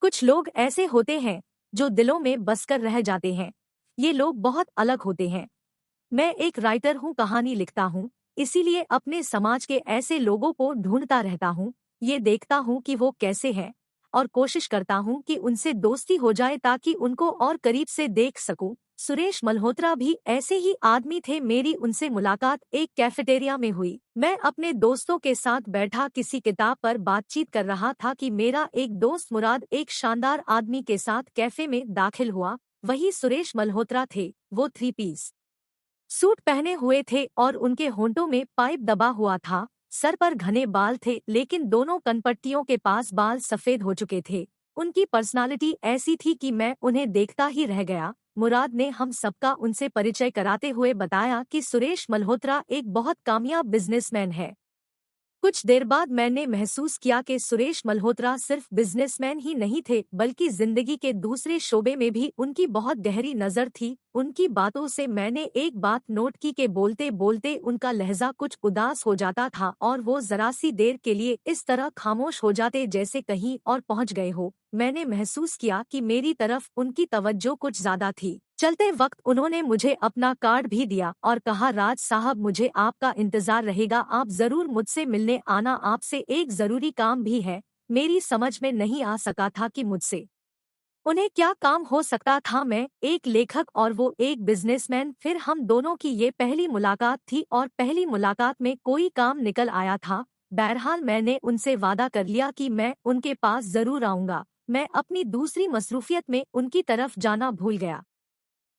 कुछ लोग ऐसे होते हैं जो दिलों में बसकर रह जाते हैं। ये लोग बहुत अलग होते हैं। मैं एक राइटर हूँ, कहानी लिखता हूँ, इसीलिए अपने समाज के ऐसे लोगों को ढूंढता रहता हूँ। ये देखता हूँ कि वो कैसे हैं और कोशिश करता हूँ कि उनसे दोस्ती हो जाए ताकि उनको और करीब से देख सकूं। सुरेश मल्होत्रा भी ऐसे ही आदमी थे। मेरी उनसे मुलाकात एक कैफेटेरिया में हुई। मैं अपने दोस्तों के साथ बैठा किसी किताब पर बातचीत कर रहा था कि मेरा एक दोस्त मुराद एक शानदार आदमी के साथ कैफे में दाखिल हुआ। वही सुरेश मल्होत्रा थे। वो 3 पीस सूट पहने हुए थे और उनके होंठों में पाइप दबा हुआ था। सर पर घने बाल थे, लेकिन दोनों कनपट्टियों के पास बाल सफेद हो चुके थे। उनकी पर्सनालिटी ऐसी थी कि मैं उन्हें देखता ही रह गया। मुराद ने हम सबका उनसे परिचय कराते हुए बताया कि सुरेश मल्होत्रा एक बहुत कामयाब बिजनेसमैन है। कुछ देर बाद मैंने महसूस किया कि सुरेश मल्होत्रा सिर्फ बिजनेसमैन ही नहीं थे, बल्कि जिंदगी के दूसरे शोबे में भी उनकी बहुत गहरी नजर थी। उनकी बातों से मैंने एक बात नोट की कि बोलते बोलते उनका लहजा कुछ उदास हो जाता था और वो जरा सी देर के लिए इस तरह खामोश हो जाते जैसे कहीं और पहुंच गए हो। मैंने महसूस किया कि मेरी तरफ उनकी तवज्जो कुछ ज्यादा थी। चलते वक्त उन्होंने मुझे अपना कार्ड भी दिया और कहा, राज साहब, मुझे आपका इंतजार रहेगा, आप जरूर मुझसे मिलने आना, आपसे एक जरूरी काम भी है। मेरी समझ में नहीं आ सका था कि मुझसे उन्हें क्या काम हो सकता था। मैं एक लेखक और वो एक बिजनेसमैन, फिर हम दोनों की ये पहली मुलाकात थी और पहली मुलाकात में कोई काम निकल आया था। बहरहाल मैंने उनसे वादा कर लिया कि मैं उनके पास जरूर आऊंगा। मैं अपनी दूसरी मसरूफियत में उनकी तरफ जाना भूल गया।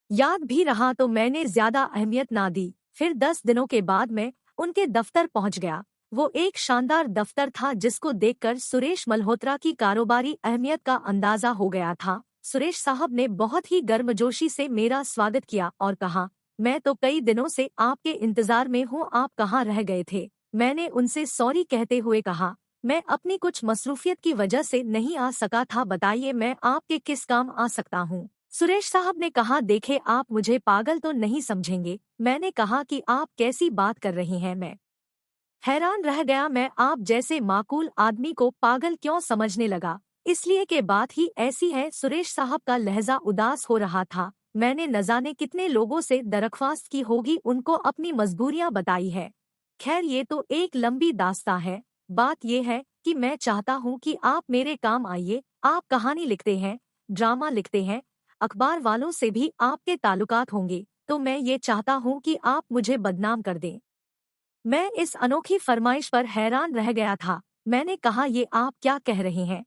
याद भी रहा तो मैंने ज्यादा अहमियत ना दी। फिर 10 दिनों के बाद मैं उनके दफ्तर पहुंच गया। वो एक शानदार दफ्तर था जिसको देखकर सुरेश मल्होत्रा की कारोबारी अहमियत का अंदाजा हो गया था। सुरेश साहब ने बहुत ही गर्मजोशी से मेरा स्वागत किया और कहा, मैं तो कई दिनों से आपके इंतजार में हूँ, आप कहाँ रह गए थे। मैंने उनसे सॉरी कहते हुए कहा, मैं अपनी कुछ मसरूफियत की वजह से नहीं आ सका था, बताइए मैं आपके किस काम आ सकता हूँ। सुरेश साहब ने कहा, देखे, आप मुझे पागल तो नहीं समझेंगे। मैंने कहा कि आप कैसी बात कर रही हैं। मैं हैरान रह गया। मैं आप जैसे माकूल आदमी को पागल क्यों समझने लगा? इसलिए कि बात ही ऐसी है। सुरेश साहब का लहजा उदास हो रहा था। मैंने न जाने कितने लोगों से दरख्वास्त की होगी, उनको अपनी मजबूरियां बताई है। खैर, ये तो एक लंबी दास्तां है। बात ये है कि मैं चाहता हूँ कि आप मेरे काम आइए। आप कहानी लिखते हैं, ड्रामा लिखते हैं, अखबार वालों से भी आपके ताल्लुकात होंगे, तो मैं ये चाहता हूँ कि आप मुझे बदनाम कर दें। मैं इस अनोखी फरमाइश पर हैरान रह गया था। मैंने कहा, ये आप क्या कह रहे हैं?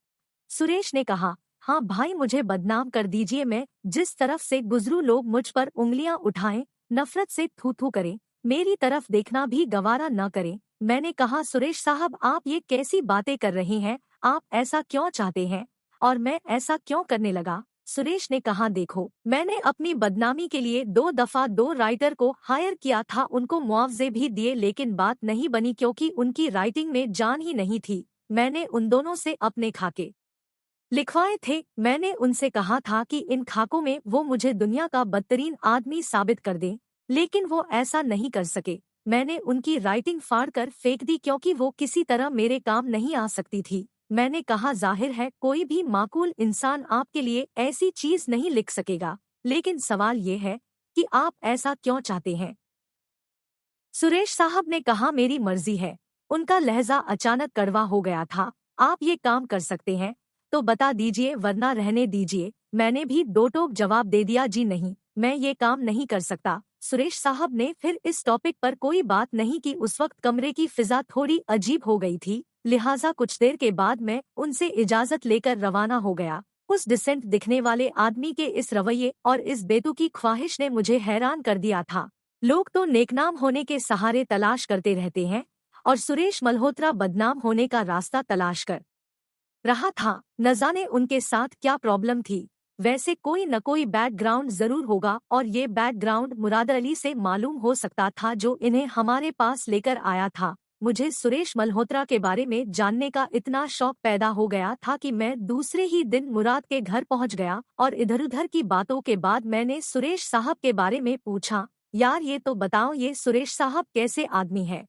सुरेश ने कहा, हाँ भाई, मुझे बदनाम कर दीजिए। मैं जिस तरफ से गुजरूं लोग मुझ पर उंगलियां उठाएं, नफरत से थू थू करें, मेरी तरफ देखना भी गवारा न करें। मैंने कहा, सुरेश साहब, आप ये कैसी बातें कर रहे हैं? आप ऐसा क्यों चाहते हैं और मैं ऐसा क्यों करने लगा? सुरेश ने कहा, देखो, मैंने अपनी बदनामी के लिए 2 दफा 2 राइटर को हायर किया था, उनको मुआवजे भी दिए, लेकिन बात नहीं बनी क्योंकि उनकी राइटिंग में जान ही नहीं थी। मैंने उन दोनों से अपने खाके लिखवाए थे। मैंने उनसे कहा था कि इन खाकों में वो मुझे दुनिया का बदतरीन आदमी साबित कर दें, लेकिन वो ऐसा नहीं कर सके। मैंने उनकी राइटिंग फाड़कर फेंक दी क्योंकि वो किसी तरह मेरे काम नहीं आ सकती थी। मैंने कहा, जाहिर है कोई भी माकूल इंसान आपके लिए ऐसी चीज नहीं लिख सकेगा, लेकिन सवाल ये है कि आप ऐसा क्यों चाहते हैं? सुरेश साहब ने कहा, मेरी मर्जी है। उनका लहजा अचानक कड़वा हो गया था। आप ये काम कर सकते हैं तो बता दीजिए, वरना रहने दीजिए। मैंने भी दो टोक जवाब दे दिया, जी नहीं, मैं ये काम नहीं कर सकता। सुरेश साहब ने फिर इस टॉपिक पर कोई बात नहीं की। उस वक्त कमरे की फिजा थोड़ी अजीब हो गई थी, लिहाजा कुछ देर के बाद मैं उनसे इजाजत लेकर रवाना हो गया। उस डिसेंट दिखने वाले आदमी के इस रवैये और इस बेतुकी ख्वाहिश ने मुझे हैरान कर दिया था। लोग तो नेकनाम होने के सहारे तलाश करते रहते हैं और सुरेश मल्होत्रा बदनाम होने का रास्ता तलाश कर रहा था। न जाने उनके साथ क्या प्रॉब्लम थी। वैसे कोई न कोई बैकग्राउंड जरूर होगा और ये बैकग्राउंड मुराद अली से मालूम हो सकता था, जो इन्हें हमारे पास लेकर आया था। मुझे सुरेश मल्होत्रा के बारे में जानने का इतना शौक पैदा हो गया था कि मैं दूसरे ही दिन मुराद के घर पहुंच गया और इधर-उधर की बातों के बाद मैंने सुरेश साहब के बारे में पूछा, यार ये तो बताओ, ये सुरेश साहब कैसे आदमी है?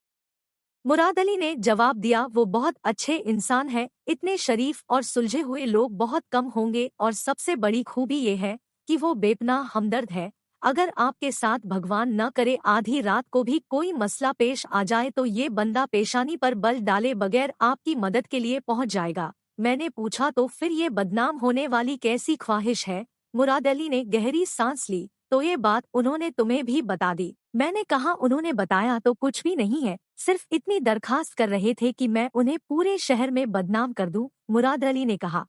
मुराद अली ने जवाब दिया, वो बहुत अच्छे इंसान है। इतने शरीफ और सुलझे हुए लोग बहुत कम होंगे और सबसे बड़ी खूबी ये है कि वो बेपनाह हमदर्द है। अगर आपके साथ भगवान न करे आधी रात को भी कोई मसला पेश आ जाए तो ये बंदा पेशानी पर बल डाले बगैर आपकी मदद के लिए पहुंच जाएगा। मैंने पूछा, तो फिर ये बदनाम होने वाली कैसी ख्वाहिश है? मुराद अली ने गहरी सांस ली। तो ये बात उन्होंने तुम्हें भी बता दी? मैंने कहा, उन्होंने बताया तो कुछ भी नहीं है, सिर्फ इतनी दरखास्त कर रहे थे कि मैं उन्हें पूरे शहर में बदनाम कर दूं। मुराद अली ने कहा,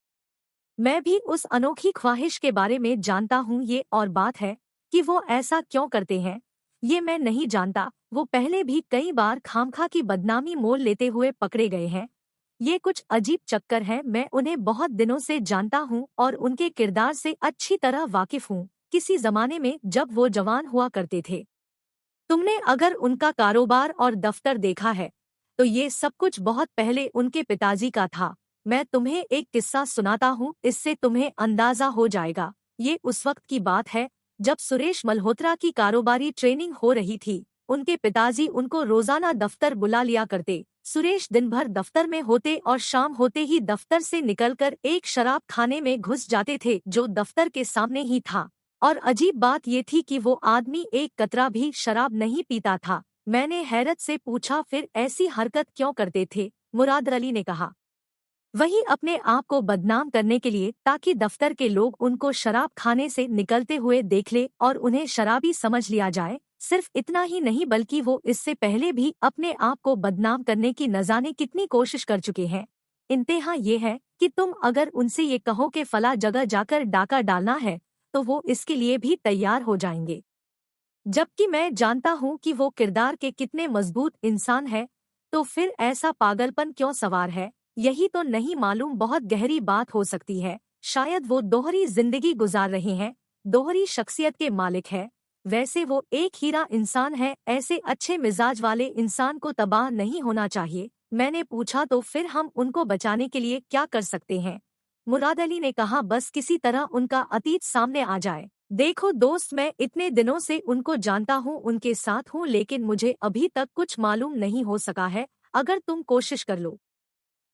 मैं भी उस अनोखी ख्वाहिश के बारे में जानता हूँ। ये और बात है कि वो ऐसा क्यों करते हैं, ये मैं नहीं जानता। वो पहले भी कई बार खामखा की बदनामी मोल लेते हुए पकड़े गए हैं। ये कुछ अजीब चक्कर है। मैं उन्हें बहुत दिनों से जानता हूँ और उनके किरदार से अच्छी तरह वाकिफ हूँ। किसी जमाने में जब वो जवान हुआ करते थे, तुमने अगर उनका कारोबार और दफ्तर देखा है तो ये सब कुछ बहुत पहले उनके पिताजी का था। मैं तुम्हें एक किस्सा सुनाता हूँ, इससे तुम्हें अंदाजा हो जाएगा। ये उस वक्त की बात है जब सुरेश मल्होत्रा की कारोबारी ट्रेनिंग हो रही थी। उनके पिताजी उनको रोजाना दफ्तर बुला लिया करते। सुरेश दिन भर दफ्तर में होते और शाम होते ही दफ्तर से निकलकर एक शराब खाने में घुस जाते थे जो दफ्तर के सामने ही था। और अजीब बात ये थी कि वो आदमी एक कतरा भी शराब नहीं पीता था। मैंने हैरत से पूछा, फिर ऐसी हरकत क्यों करते थे? मुराद अली ने कहा, वही अपने आप को बदनाम करने के लिए, ताकि दफ्तर के लोग उनको शराब खाने से निकलते हुए देख ले और उन्हें शराबी समझ लिया जाए। सिर्फ इतना ही नहीं बल्कि वो इससे पहले भी अपने आप को बदनाम करने की न जाने कितनी कोशिश कर चुके हैं। इंतहा ये है कि तुम अगर उनसे ये कहो कि फला जगह जाकर डाका डालना है तो वो इसके लिए भी तैयार हो जाएंगे। जबकि मैं जानता हूँ कि वो किरदार के कितने मजबूत इंसान है। तो फिर ऐसा पागलपन क्यों सवार है? यही तो नहीं मालूम। बहुत गहरी बात हो सकती है। शायद वो दोहरी जिंदगी गुजार रहे हैं, दोहरी शख्सियत के मालिक है। वैसे वो एक हीरा इंसान है। ऐसे अच्छे मिजाज वाले इंसान को तबाह नहीं होना चाहिए। मैंने पूछा, तो फिर हम उनको बचाने के लिए क्या कर सकते हैं? मुराद अली ने कहा, बस किसी तरह उनका अतीत सामने आ जाए। देखो दोस्त, मैं इतने दिनों से उनको जानता हूँ, उनके साथ हूँ, लेकिन मुझे अभी तक कुछ मालूम नहीं हो सका है। अगर तुम कोशिश कर लो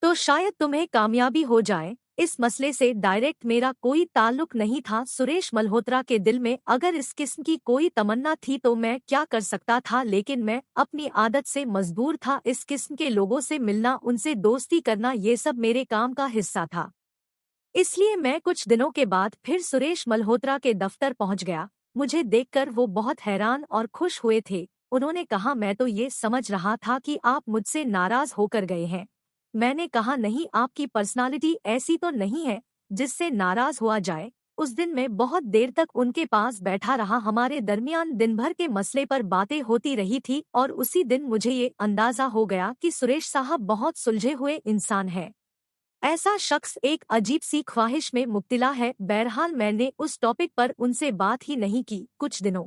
तो शायद तुम्हें कामयाबी हो जाए। इस मसले से डायरेक्ट मेरा कोई ताल्लुक नहीं था। सुरेश मल्होत्रा के दिल में अगर इस किस्म की कोई तमन्ना थी तो मैं क्या कर सकता था, लेकिन मैं अपनी आदत से मजबूर था। इस किस्म के लोगों से मिलना, उनसे दोस्ती करना, ये सब मेरे काम का हिस्सा था। इसलिए मैं कुछ दिनों के बाद फिर सुरेश मल्होत्रा के दफ्तर पहुंच गया। मुझे देखकर वो बहुत हैरान और खुश हुए थे। उन्होंने कहा, मैं तो ये समझ रहा था कि आप मुझसे नाराज होकर गए हैं। मैंने कहा, नहीं, आपकी पर्सनालिटी ऐसी तो नहीं है जिससे नाराज हुआ जाए। उस दिन मैं बहुत देर तक उनके पास बैठा रहा। हमारे दरमियान दिन भर के मसले पर बातें होती रही थी और उसी दिन मुझे ये अंदाजा हो गया कि सुरेश साहब बहुत सुलझे हुए इंसान हैं। ऐसा शख्स एक अजीब सी ख्वाहिश में मुब्तला है। बहरहाल मैंने उस टॉपिक पर उनसे बात ही नहीं की। कुछ दिनों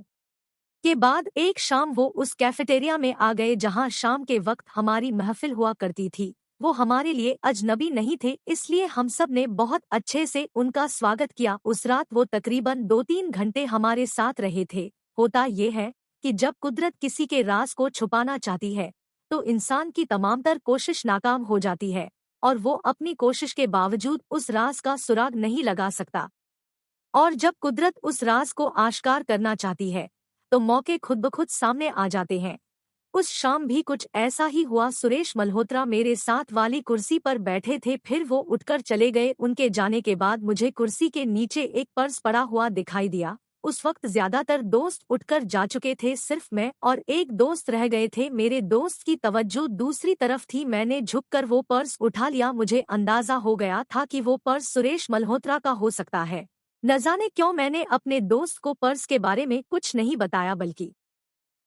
के बाद एक शाम वो उस कैफेटेरिया में आ गए जहां शाम के वक्त हमारी महफिल हुआ करती थी। वो हमारे लिए अजनबी नहीं थे, इसलिए हम सब ने बहुत अच्छे से उनका स्वागत किया। उस रात वो तकरीबन 2-3 घंटे हमारे साथ रहे थे। होता ये है कि जब कुदरत किसी के राज को छुपाना चाहती है तो इंसान की तमामतर कोशिश नाकाम हो जाती है और वो अपनी कोशिश के बावजूद उस राज का सुराग नहीं लगा सकता। और जब कुदरत उस राज को आश्कार करना चाहती है तो मौके खुद ब खुद सामने आ जाते हैं। उस शाम भी कुछ ऐसा ही हुआ। सुरेश मल्होत्रा मेरे साथ वाली कुर्सी पर बैठे थे, फिर वो उठकर चले गए। उनके जाने के बाद मुझे कुर्सी के नीचे एक पर्स पड़ा हुआ दिखाई दिया। उस वक्त ज्यादातर दोस्त उठकर जा चुके थे, सिर्फ मैं और एक दोस्त रह गए थे। मेरे दोस्त की तवज्जो दूसरी तरफ थी। मैंने झुककर वो पर्स उठा लिया। मुझे अंदाजा हो गया था कि वो पर्स सुरेश मल्होत्रा का हो सकता है। न जाने क्यों मैंने अपने दोस्त को पर्स के बारे में कुछ नहीं बताया, बल्कि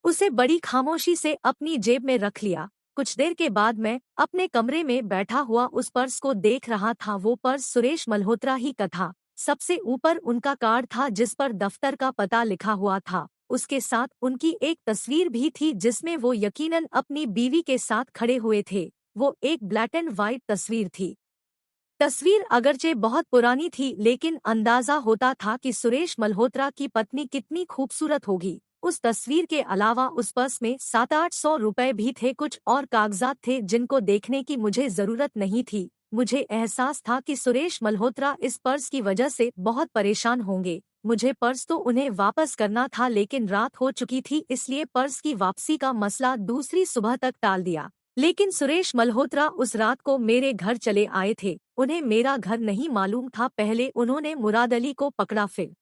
उसे बड़ी खामोशी से अपनी जेब में रख लिया। कुछ देर के बाद मैं अपने कमरे में बैठा हुआ उस पर्स को देख रहा था। वो पर्स सुरेश मल्होत्रा ही का था। सबसे ऊपर उनका कार्ड था जिस पर दफ्तर का पता लिखा हुआ था। उसके साथ उनकी एक तस्वीर भी थी जिसमें वो यकीनन अपनी बीवी के साथ खड़े हुए थे। वो एक ब्लैक एंड व्हाइट तस्वीर थी। तस्वीर अगरचे बहुत पुरानी थी, लेकिन अंदाजा होता था कि सुरेश मल्होत्रा की पत्नी कितनी खूबसूरत होगी। उस तस्वीर के अलावा उस पर्स में 700-800 रुपए भी थे। कुछ और कागजात थे जिनको देखने की मुझे जरूरत नहीं थी। मुझे एहसास था कि सुरेश मल्होत्रा इस पर्स की वजह से बहुत परेशान होंगे। मुझे पर्स तो उन्हें वापस करना था, लेकिन रात हो चुकी थी, इसलिए पर्स की वापसी का मसला दूसरी सुबह तक टाल दिया। लेकिन सुरेश मल्होत्रा उस रात को मेरे घर चले आए थे। उन्हें मेरा घर नहीं मालूम था। पहले उन्होंने मुराद अली को पकड़ा, फिर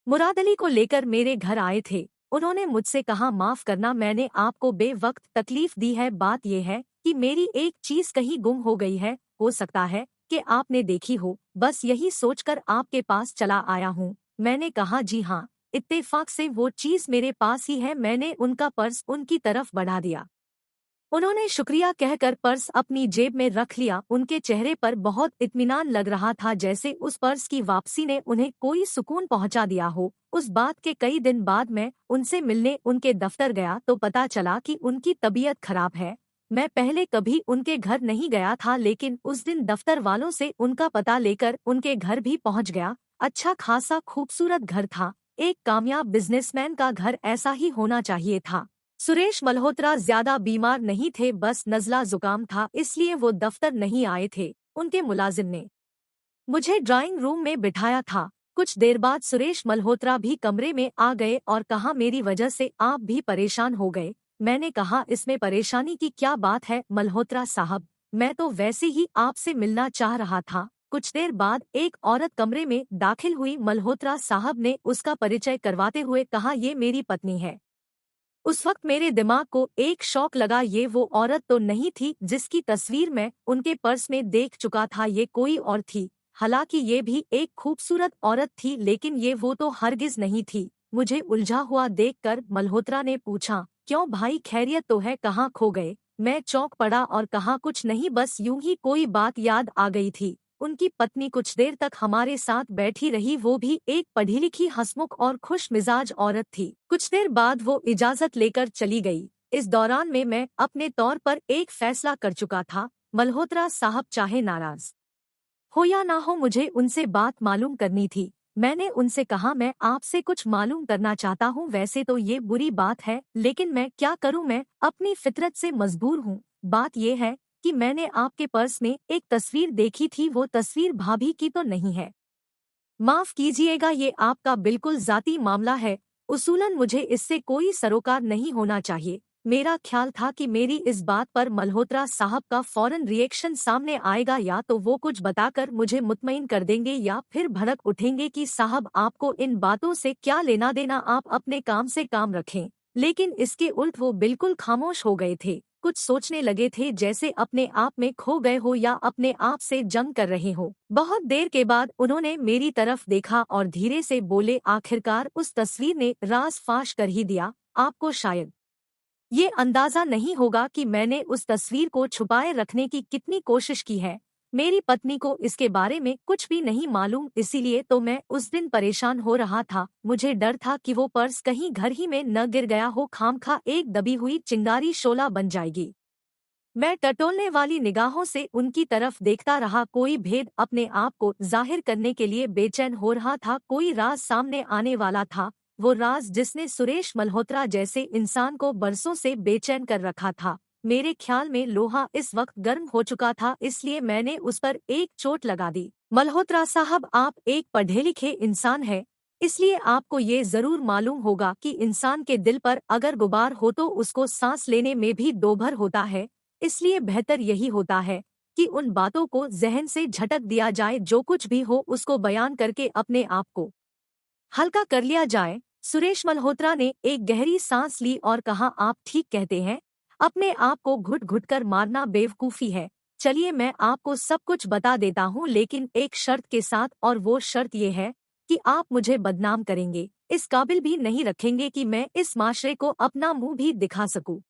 मुराद अली को लेकर मेरे घर आए थे। उन्होंने मुझसे कहा, माफ करना मैंने आपको बेवक्त तकलीफ दी है। बात यह है कि मेरी एक चीज कहीं गुम हो गई है। हो सकता है कि आपने देखी हो, बस यही सोचकर आपके पास चला आया हूँ। मैंने कहा, जी हाँ, इत्तेफाक से वो चीज मेरे पास ही है। मैंने उनका पर्स उनकी तरफ बढ़ा दिया। उन्होंने शुक्रिया कहकर पर्स अपनी जेब में रख लिया। उनके चेहरे पर बहुत इत्मीनान लग रहा था, जैसे उस पर्स की वापसी ने उन्हें कोई सुकून पहुंचा दिया हो। उस बात के कई दिन बाद मैं उनसे मिलने उनके दफ्तर गया तो पता चला कि उनकी तबीयत खराब है। मैं पहले कभी उनके घर नहीं गया था, लेकिन उस दिन दफ्तर वालों से उनका पता लेकर उनके घर भी पहुंच गया। अच्छा खासा खूबसूरत घर था। एक कामयाब बिजनेसमैन का घर ऐसा ही होना चाहिए था। सुरेश मल्होत्रा ज्यादा बीमार नहीं थे, बस नज़ला जुकाम था, इसलिए वो दफ्तर नहीं आए थे। उनके मुलाजिम ने मुझे ड्राइंग रूम में बिठाया था। कुछ देर बाद सुरेश मल्होत्रा भी कमरे में आ गए और कहा, मेरी वजह से आप भी परेशान हो गए। मैंने कहा, इसमें परेशानी की क्या बात है मल्होत्रा साहब, मैं तो वैसे ही आपसे मिलना चाह रहा था। कुछ देर बाद एक औरत कमरे में दाखिल हुई। मल्होत्रा साहब ने उसका परिचय करवाते हुए कहा, ये मेरी पत्नी है। उस वक्त मेरे दिमाग को एक शौक लगा। ये वो औरत तो नहीं थी जिसकी तस्वीर मैं उनके पर्स में देख चुका था, ये कोई और थी। हालांकि ये भी एक खूबसूरत औरत थी, लेकिन ये वो तो हरगिज नहीं थी। मुझे उलझा हुआ देखकर मल्होत्रा ने पूछा, क्यों भाई, खैरियत तो है, कहाँ खो गए? मैं चौंक पड़ा और कहा, कुछ नहीं, बस यूं ही कोई बात याद आ गई थी। उनकी पत्नी कुछ देर तक हमारे साथ बैठी रही। वो भी एक पढ़ी लिखी, हंसमुख और खुश मिजाज औरत थी। कुछ देर बाद वो इजाजत लेकर चली गई। इस दौरान में मैं अपने तौर पर एक फैसला कर चुका था। मल्होत्रा साहब चाहे नाराज हो या ना हो, मुझे उनसे बात मालूम करनी थी। मैंने उनसे कहा, मैं आपसे कुछ मालूम करना चाहता हूँ। वैसे तो ये बुरी बात है, लेकिन मैं क्या करूँ, मैं अपनी फितरत से मजबूर हूँ। बात यह है कि मैंने आपके पर्स में एक तस्वीर देखी थी। वो तस्वीर भाभी की तो नहीं है। माफ कीजिएगा, ये आपका बिल्कुल जाती मामला है। उसूलन मुझे इससे कोई सरोकार नहीं होना चाहिए। मेरा ख्याल था कि मेरी इस बात पर मल्होत्रा साहब का फौरन रिएक्शन सामने आएगा, या तो वो कुछ बताकर मुझे मुतमईन कर देंगे या फिर भड़क उठेंगे कि साहब आपको इन बातों से क्या लेना देना, आप अपने काम से काम रखें। लेकिन इसके उल्ट वो बिल्कुल खामोश हो गए थे। कुछ सोचने लगे थे, जैसे अपने आप में खो गए हो या अपने आप से जंग कर रहे हो। बहुत देर के बाद उन्होंने मेरी तरफ देखा और धीरे से बोले, आखिरकार उस तस्वीर ने राज फाश कर ही दिया। आपको शायद ये अंदाजा नहीं होगा कि मैंने उस तस्वीर को छुपाए रखने की कितनी कोशिश की है। मेरी पत्नी को इसके बारे में कुछ भी नहीं मालूम, इसीलिए तो मैं उस दिन परेशान हो रहा था। मुझे डर था कि वो पर्स कहीं घर ही में न गिर गया हो, खामखा एक दबी हुई चिंगारी शोला बन जाएगी। मैं टटोलने वाली निगाहों से उनकी तरफ देखता रहा। कोई भेद अपने आप को जाहिर करने के लिए बेचैन हो रहा था। कोई राज सामने आने वाला था, वो राज जिसने सुरेश मल्होत्रा जैसे इंसान को बरसों से बेचैन कर रखा था। मेरे ख्याल में लोहा इस वक्त गर्म हो चुका था, इसलिए मैंने उस पर एक चोट लगा दी। मल्होत्रा साहब, आप एक पढ़े लिखे इंसान हैं, इसलिए आपको ये जरूर मालूम होगा कि इंसान के दिल पर अगर गुबार हो तो उसको सांस लेने में भी दोभर होता है। इसलिए बेहतर यही होता है कि उन बातों को जहन से झटक दिया जाए, जो कुछ भी हो उसको बयान करके अपने आप को हल्का कर लिया जाए। सुरेश मल्होत्रा ने एक गहरी सांस ली और कहा, आप ठीक कहते हैं, अपने आप को घुट घुट कर मारना बेवकूफ़ी है। चलिए मैं आपको सब कुछ बता देता हूँ, लेकिन एक शर्त के साथ, और वो शर्त ये है कि आप मुझे बदनाम करेंगे, इस काबिल भी नहीं रखेंगे कि मैं इस माशरे को अपना मुंह भी दिखा सकूं।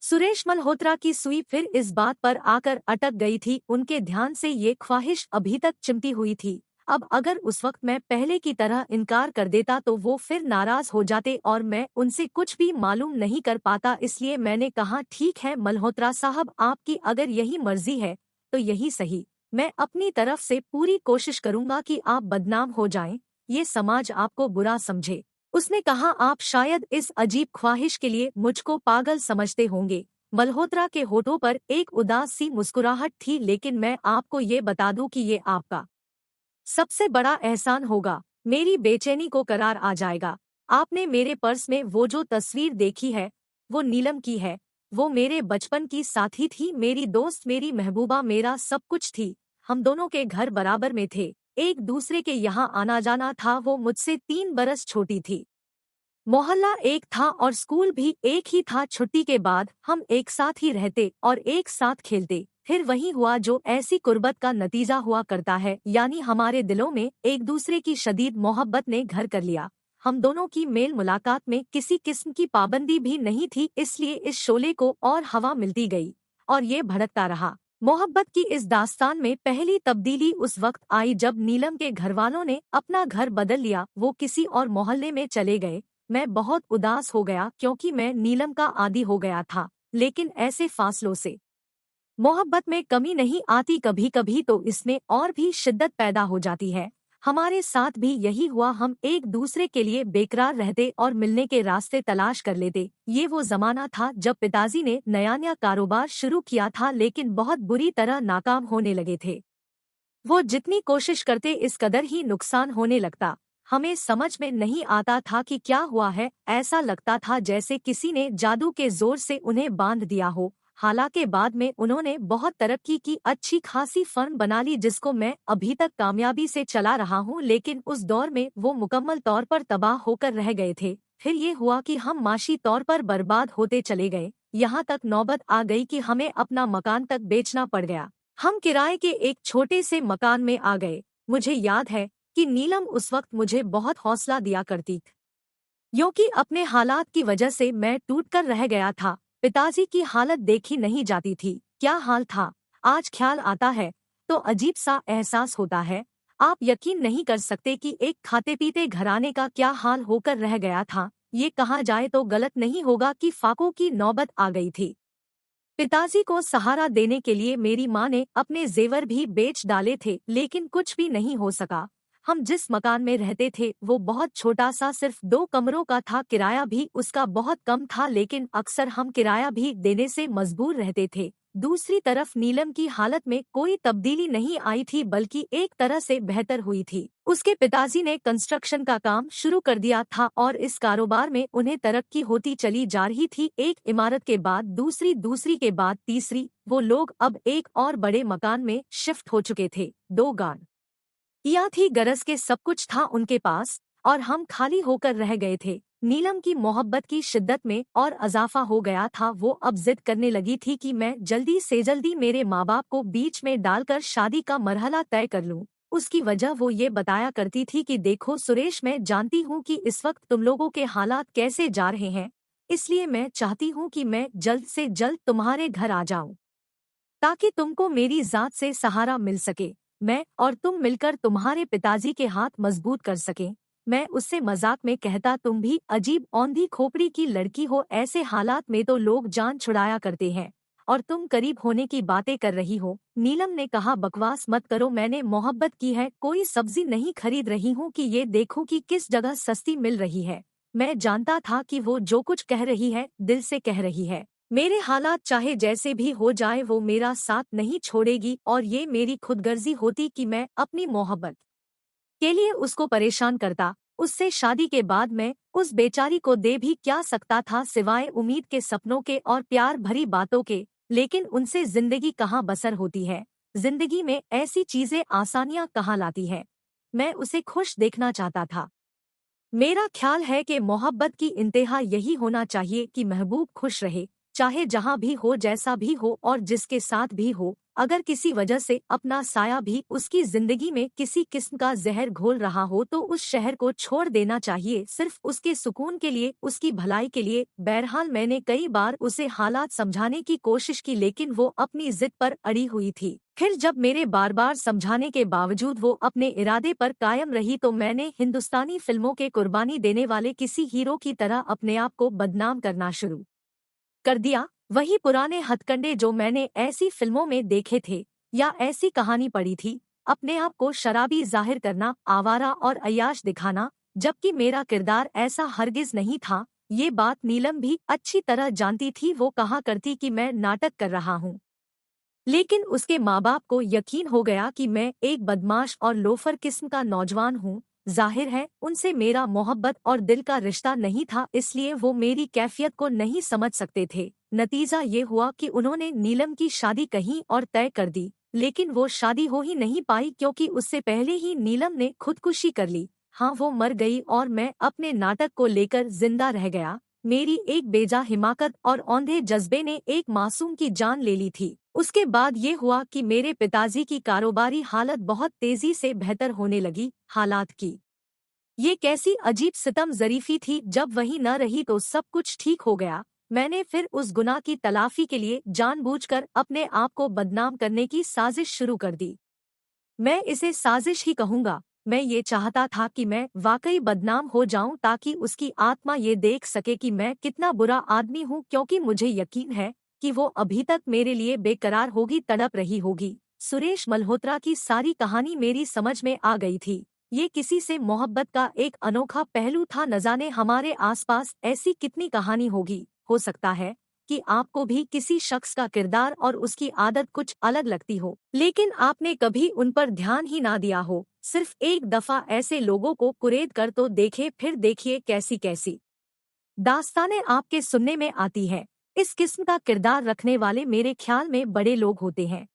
सुरेश मल्होत्रा की सुई फिर इस बात पर आकर अटक गई थी। उनके ध्यान से ये ख्वाहिश अभी तक चिमटी हुई थी। अब अगर उस वक्त मैं पहले की तरह इनकार कर देता तो वो फिर नाराज हो जाते और मैं उनसे कुछ भी मालूम नहीं कर पाता। इसलिए मैंने कहा, ठीक है मल्होत्रा साहब, आपकी अगर यही मर्जी है तो यही सही। मैं अपनी तरफ से पूरी कोशिश करूंगा कि आप बदनाम हो जाएं, ये समाज आपको बुरा समझे। उसने कहा, आप शायद इस अजीब ख्वाहिश के लिए मुझको पागल समझते होंगे। मल्होत्रा के होठों पर एक उदास सी मुस्कुराहट थी, लेकिन मैं आपको ये बता दूं कि ये आपका सबसे बड़ा एहसान होगा। मेरी बेचैनी को करार आ जाएगा। आपने मेरे पर्स में वो जो तस्वीर देखी है, वो नीलम की है। वो मेरे बचपन की साथी थी, मेरी दोस्त, मेरी महबूबा, मेरा सब कुछ थी। हम दोनों के घर बराबर में थे, एक दूसरे के यहाँ आना जाना था। वो मुझसे 3 बरस छोटी थी। मोहल्ला एक था और स्कूल भी एक ही था। छुट्टी के बाद हम एक साथ ही रहते और एक साथ खेलते। फिर वही हुआ जो ऐसी कुर्बत का नतीजा हुआ करता है, यानी हमारे दिलों में एक दूसरे की शदीद मोहब्बत ने घर कर लिया। हम दोनों की मेल मुलाकात में किसी किस्म की पाबंदी भी नहीं थी, इसलिए इस शोले को और हवा मिलती गई और ये भड़कता रहा। मोहब्बत की इस दास्तान में पहली तब्दीली उस वक्त आई जब नीलम के घरवालों ने अपना घर बदल लिया। वो किसी और मोहल्ले में चले गए। मैं बहुत उदास हो गया क्योंकि मैं नीलम का आदी हो गया था, लेकिन ऐसे फासलों से मोहब्बत में कमी नहीं आती, कभी कभी तो इसमें और भी शिद्दत पैदा हो जाती है। हमारे साथ भी यही हुआ। हम एक दूसरे के लिए बेकरार रहते और मिलने के रास्ते तलाश कर लेते। ये वो जमाना था जब पिताजी ने नया कारोबार शुरू किया था, लेकिन बहुत बुरी तरह नाकाम होने लगे थे। वो जितनी कोशिश करते इस कदर ही नुकसान होने लगता। हमें समझ में नहीं आता था कि क्या हुआ है। ऐसा लगता था जैसे किसी ने जादू के जोर से उन्हें बांध दिया हो। हालांकि बाद में उन्होंने बहुत तरक्की की, अच्छी खासी फर्म बना ली जिसको मैं अभी तक कामयाबी से चला रहा हूँ, लेकिन उस दौर में वो मुकम्मल तौर पर तबाह होकर रह गए थे। फिर ये हुआ कि हम माशी तौर पर बर्बाद होते चले गए। यहाँ तक नौबत आ गई कि हमें अपना मकान तक बेचना पड़ गया। हम किराए के एक छोटे से मकान में आ गए। मुझे याद है कि नीलम उस वक्त मुझे बहुत हौसला दिया करती थी, क्योंकि अपने हालात की वजह से मैं टूटकर रह गया था। पिताजी की हालत देखी नहीं जाती थी। क्या हाल था, आज ख्याल आता है तो अजीब सा एहसास होता है। आप यकीन नहीं कर सकते कि एक खाते पीते घराने का क्या हाल होकर रह गया था। ये कहा जाए तो गलत नहीं होगा कि फाकों की नौबत आ गई थी। पिताजी को सहारा देने के लिए मेरी माँ ने अपने जेवर भी बेच डाले थे, लेकिन कुछ भी नहीं हो सका। हम जिस मकान में रहते थे वो बहुत छोटा सा, सिर्फ 2 कमरों का था। किराया भी उसका बहुत कम था, लेकिन अक्सर हम किराया भी देने से मजबूर रहते थे। दूसरी तरफ नीलम की हालत में कोई तब्दीली नहीं आई थी, बल्कि एक तरह से बेहतर हुई थी। उसके पिताजी ने कंस्ट्रक्शन का काम शुरू कर दिया था और इस कारोबार में उन्हें तरक्की होती चली जा रही थी। एक इमारत के बाद दूसरी, दूसरी के बाद तीसरी। वो लोग अब एक और बड़े मकान में शिफ्ट हो चुके थे। 2 गाड़ या थी, गरज के सब कुछ था उनके पास और हम खाली होकर रह गए थे। नीलम की मोहब्बत की शिद्दत में और अजाफा हो गया था। वो अब जिद करने लगी थी कि मैं जल्दी से जल्दी मेरे माँ बाप को बीच में डालकर शादी का मरहला तय कर लूं। उसकी वजह वो ये बताया करती थी कि देखो सुरेश, मैं जानती हूँ कि इस वक्त तुम लोगों के हालात कैसे जा रहे हैं, इसलिए मैं चाहती हूँ कि मैं जल्द से जल्द तुम्हारे घर आ जाऊं, ताकि तुमको मेरी जात से सहारा मिल सके। मैं और तुम मिलकर तुम्हारे पिताजी के हाथ मजबूत कर सकें। मैं उससे मजाक में कहता, तुम भी अजीब औंधी खोपड़ी की लड़की हो, ऐसे हालात में तो लोग जान छुड़ाया करते हैं और तुम करीब होने की बातें कर रही हो। नीलम ने कहा, बकवास मत करो, मैंने मोहब्बत की है, कोई सब्जी नहीं खरीद रही हूँ कि ये देखूं कि किस जगह सस्ती मिल रही है। मैं जानता था कि वो जो कुछ कह रही है दिल से कह रही है। मेरे हालात चाहे जैसे भी हो जाए वो मेरा साथ नहीं छोड़ेगी, और ये मेरी खुदगर्जी होती कि मैं अपनी मोहब्बत के लिए उसको परेशान करता। उससे शादी के बाद मैं उस बेचारी को दे भी क्या सकता था सिवाय उम्मीद के, सपनों के और प्यार भरी बातों के। लेकिन उनसे जिंदगी कहाँ बसर होती है। जिंदगी में ऐसी चीजें आसानियां कहाँ लाती है। मैं उसे खुश देखना चाहता था। मेरा ख्याल है कि मोहब्बत की इंतहा यही होना चाहिए कि महबूब खुश रहे, चाहे जहाँ भी हो, जैसा भी हो और जिसके साथ भी हो। अगर किसी वजह से अपना साया भी उसकी जिंदगी में किसी किस्म का जहर घोल रहा हो तो उस शहर को छोड़ देना चाहिए, सिर्फ उसके सुकून के लिए, उसकी भलाई के लिए। बहरहाल मैंने कई बार उसे हालात समझाने की कोशिश की, लेकिन वो अपनी जिद पर अड़ी हुई थी। फिर जब मेरे बार बार समझाने के बावजूद वो अपने इरादे पर कायम रही तो मैंने हिंदुस्तानी फिल्मों के कुर्बानी देने वाले किसी हीरो की तरह अपने आप को बदनाम करना शुरू कर दिया। वही पुराने हथकंडे जो मैंने ऐसी फिल्मों में देखे थे या ऐसी कहानी पढ़ी थी। अपने आप को शराबी जाहिर करना, आवारा और अय्याश दिखाना, जबकि मेरा किरदार ऐसा हरगिज नहीं था। ये बात नीलम भी अच्छी तरह जानती थी। वो कहा करती कि मैं नाटक कर रहा हूँ, लेकिन उसके माँ बाप को यकीन हो गया कि मैं एक बदमाश और लोफर किस्म का नौजवान हूँ। जाहिर है उनसे मेरा मोहब्बत और दिल का रिश्ता नहीं था, इसलिए वो मेरी कैफियत को नहीं समझ सकते थे। नतीजा ये हुआ कि उन्होंने नीलम की शादी कहीं और तय कर दी, लेकिन वो शादी हो ही नहीं पाई क्योंकि उससे पहले ही नीलम ने खुदकुशी कर ली। हाँ, वो मर गई और मैं अपने नाटक को लेकर जिंदा रह गया। मेरी एक बेजा हिमाकत और औंधे जज्बे ने एक मासूम की जान ले ली थी। उसके बाद ये हुआ कि मेरे पिताजी की कारोबारी हालत बहुत तेजी से बेहतर होने लगी। हालात की ये कैसी अजीब सितम जरीफी थी, जब वही न रही तो सब कुछ ठीक हो गया। मैंने फिर उस गुनाह की तलाफी के लिए जानबूझकर अपने आप को बदनाम करने की साजिश शुरू कर दी। मैं इसे साजिश ही कहूँगा। मैं ये चाहता था कि मैं वाकई बदनाम हो जाऊं ताकि उसकी आत्मा ये देख सके कि मैं कितना बुरा आदमी हूँ, क्योंकि मुझे यकीन है कि वो अभी तक मेरे लिए बेकरार होगी, तड़प रही होगी। सुरेश मल्होत्रा की सारी कहानी मेरी समझ में आ गई थी। ये किसी से मोहब्बत का एक अनोखा पहलू था। न जाने हमारे आसपास ऐसी कितनी कहानी होगी। हो सकता है कि आपको भी किसी शख्स का किरदार और उसकी आदत कुछ अलग लगती हो, लेकिन आपने कभी उन पर ध्यान ही ना दिया हो। सिर्फ एक दफा ऐसे लोगों को कुरेद कर तो देखे, फिर देखिए कैसी कैसी दास्तानें आपके सुनने में आती हैं। इस किस्म का किरदार रखने वाले मेरे ख्याल में बड़े लोग होते हैं।